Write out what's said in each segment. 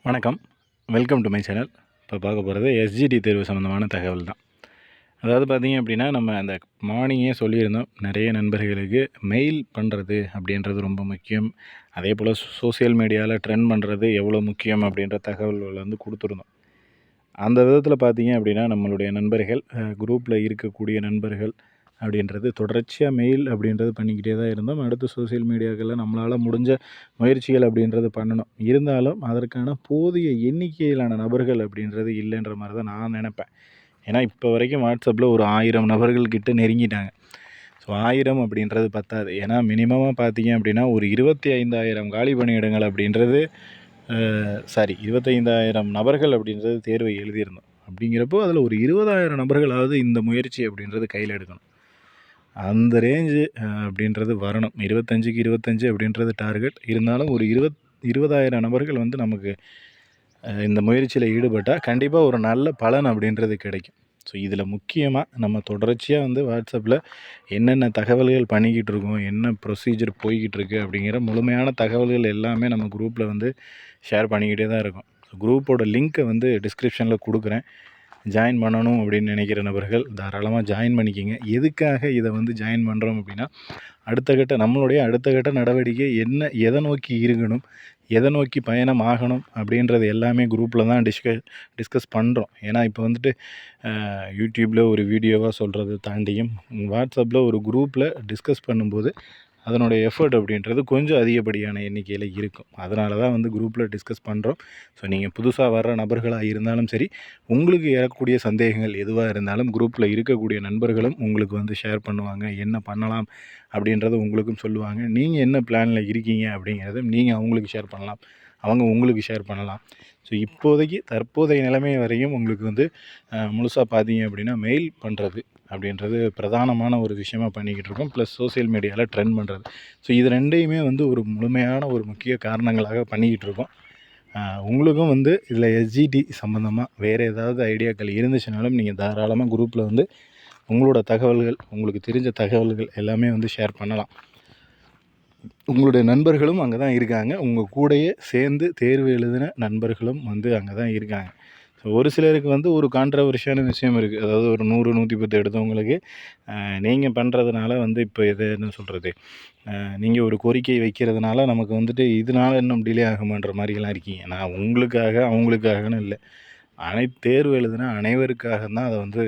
வணக்கம். Welcome to my channel. இப்போ பார்க்க போகிறது எஸ்ஜிடி தேர்வு சம்மந்தமான தகவல் தான். அதாவது பார்த்தீங்க அப்படின்னா, நம்ம அந்த மார்னிங்கே சொல்லியிருந்தோம். நிறைய நண்பர்களுக்கு மெயில் பண்ணுறது அப்படின்றது ரொம்ப முக்கியம். அதேபோல் சோசியல் மீடியாவில் ட்ரெண்ட் பண்ணுறது எவ்வளோ முக்கியம் அப்படின்ற தகவல்கள் வந்து கொடுத்துருந்தோம். அந்த விதத்தில் பார்த்தீங்க அப்படின்னா, நம்மளுடைய நண்பர்கள் குரூப்பில் இருக்கக்கூடிய நண்பர்கள் அப்படின்றது தொடர்ச்சியாக மெயில் அப்படின்றது பண்ணிக்கிட்டே தான் இருந்தோம். அடுத்து சோசியல் மீடியாக்களில் நம்மளால் முடிஞ்ச முயற்சிகள் அப்படின்றது பண்ணணும். இருந்தாலும் அதற்கான போதிய எண்ணிக்கையிலான நபர்கள் அப்படின்றது இல்லைன்ற மாதிரி தான் நான் நினப்பேன். ஏன்னா இப்போ வரைக்கும் வாட்ஸ்அப்பில் ஒரு 1000 நபர்கள் கிட்ட நெருங்கிட்டாங்க. ஸோ 1000 அப்படின்றது பத்தாது. ஏன்னா மினிமமாக பார்த்தீங்க அப்படின்னா ஒரு 25,000 காலி பணியிடங்கள் அப்படின்றது 25,000 நபர்கள் அப்படின்றது தேர்வை எழுதியிருந்தோம். அப்படிங்கிறப்போ அதில் ஒரு 20,000 நபர்களாவது இந்த முயற்சி அப்படின்றது கையில் எடுக்கணும். அந்த ரேஞ்சு அப்படின்றது வரணும். 25க்கு 25 அப்படின்றது டார்கெட். இருந்தாலும் ஒரு 20,000 நபர்கள் வந்து நமக்கு இந்த முயற்சியில் ஈடுபட்டால் கண்டிப்பாக ஒரு நல்ல பலன் அப்படின்றது கிடைக்கும். ஸோ இதில் முக்கியமாக நம்ம தொடர்ச்சியாக வந்து வாட்ஸ்அப்பில் என்னென்ன தகவல்கள் பண்ணிக்கிட்டு இருக்கோம், என்ன ப்ரொசீஜர் போய்கிட்டு இருக்கு அப்படிங்கிற முழுமையான தகவல்கள் எல்லாமே நம்ம குரூப்பில் வந்து ஷேர் பண்ணிக்கிட்டே தான் இருக்கோம். ஸோ குரூப்போட லிங்க்கை வந்து டிஸ்கிரிப்ஷனில் கொடுக்குறேன். ஜாயின் பண்ணணும் அப்படின்னு நினைக்கிற நபர்கள் தாராளமாக ஜாயின் பண்ணிக்கிங்க. எதுக்காக இதை வந்து ஜாயின் பண்ணுறோம் அப்படின்னா, நம்மளுடைய அடுத்த கட்ட நடவடிக்கை என்ன, எதை நோக்கி இருக்கணும், எதை நோக்கி பயணம் ஆகணும் அப்படின்றது எல்லாமே குரூப்பில் தான் டிஸ்கஸ் பண்ணுறோம். ஏன்னா இப்போ வந்துட்டு யூடியூப்பில் ஒரு வீடியோவாக சொல்கிறத தாண்டியும் வாட்ஸ்அப்பில் ஒரு குரூப்பில் டிஸ்கஸ் பண்ணும்போது அதனுடைய எஃபர்ட் அப்படின்றது கொஞ்சம் அதிகப்படியான எண்ணிக்கையில் இருக்கும். அதனால தான் வந்து குரூப்பில் டிஸ்கஸ் பண்ணுறோம். ஸோ நீங்கள் புதுசாக வர்ற நபர்களாக இருந்தாலும் சரி, உங்களுக்கு ஏறக்கூடிய சந்தேகங்கள் எதுவாக இருந்தாலும் குரூப்பில் இருக்கக்கூடிய நண்பர்களும் உங்களுக்கு வந்து ஷேர் பண்ணுவாங்க. என்ன பண்ணலாம் அப்படின்றத உங்களுக்கும் சொல்லுவாங்க. நீங்கள் என்ன பிளானில் இருக்கீங்க அப்படிங்கிறத நீங்கள் அவங்களுக்கு ஷேர் பண்ணலாம். அவங்க உங்களுக்கு ஷேர் பண்ணலாம். ஸோ இப்போதைக்கு தற்போதைய நிலைமை வரையும் உங்களுக்கு வந்து முழுசாக பார்த்தீங்க அப்படின்னா மெயில் பண்ணுறது அப்படின்றது பிரதானமான ஒரு விஷயமா பண்ணிக்கிட்டு இருக்கோம். ப்ளஸ் சோசியல் மீடியாவில் ட்ரெண்ட் பண்ணுறது. ஸோ இது ரெண்டையுமே வந்து ஒரு முழுமையான ஒரு முக்கிய காரணங்களாக பண்ணிக்கிட்டு இருக்கோம். உங்களுக்கும் வந்து இதில் எஸ்ஜிடி சம்மந்தமாக வேறு ஏதாவது ஐடியாக்கள் இருந்துச்சுனாலும் நீங்கள் தாராளமாக குரூப்பில் வந்து உங்களோட தகவல்கள், உங்களுக்கு தெரிஞ்ச தகவல்கள் எல்லாமே வந்து ஷேர் பண்ணலாம். உங்களுடைய நண்பர்களும் அங்கே தான் இருக்காங்க. உங்கள் கூடயே சேர்ந்து தேர்வு எழுதின நண்பர்களும் வந்து அங்கே தான் இருக்காங்க. ஸோ ஒரு சிலருக்கு வந்து ஒரு கான்ட்ரவர்ஷியான விஷயம் இருக்குது. அதாவது ஒரு 100, 110 எடுத்தவங்களுக்கு நீங்கள் பண்ணுறதுனால வந்து இப்போ என்ன சொல்கிறது, நீங்கள் ஒரு கோரிக்கை வைக்கிறதுனால நமக்கு வந்துட்டு இதனால் இன்னும் டிலே ஆகுமான்ற மாதிரிலாம் இருக்கீங்க. நான் உங்களுக்காக அவங்களுக்காகன்னு இல்லை, தேர்வு எழுதின அனைவருக்காக தான் அதை வந்து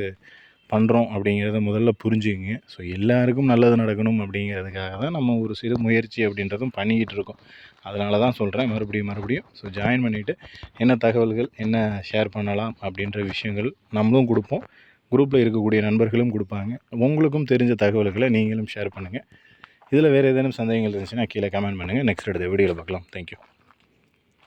பண்ணுறோம் அப்படிங்கிறத முதல்ல புரிஞ்சுக்கங்க. ஸோ எல்லாருக்கும் நல்லது நடக்கணும் அப்படிங்கிறதுக்காக தான் நம்ம ஒரு சிறு முயற்சி அப்படின்றதும் பண்ணிக்கிட்டு இருக்கோம். அதனால தான் சொல்கிறேன் மறுபடியும். ஸோ ஜாயின் பண்ணிவிட்டு என்ன தகவல்கள், என்ன ஷேர் பண்ணலாம் அப்படின்ற விஷயங்கள் நம்மளும் கொடுப்போம். குரூப்பில் இருக்கக்கூடிய நண்பர்களும் கொடுப்பாங்க. உங்களுக்கும் தெரிஞ்ச தகவல்களை நீங்களும் ஷேர் பண்ணுங்கள். இதில் வேறு ஏதேனும் சந்தேகங்கள் இருந்துச்சுன்னா கீழே கமெண்ட் பண்ணுங்கள். நெக்ஸ்ட் அடுத்த வீடியோவில் பார்க்கலாம். தேங்க்யூ.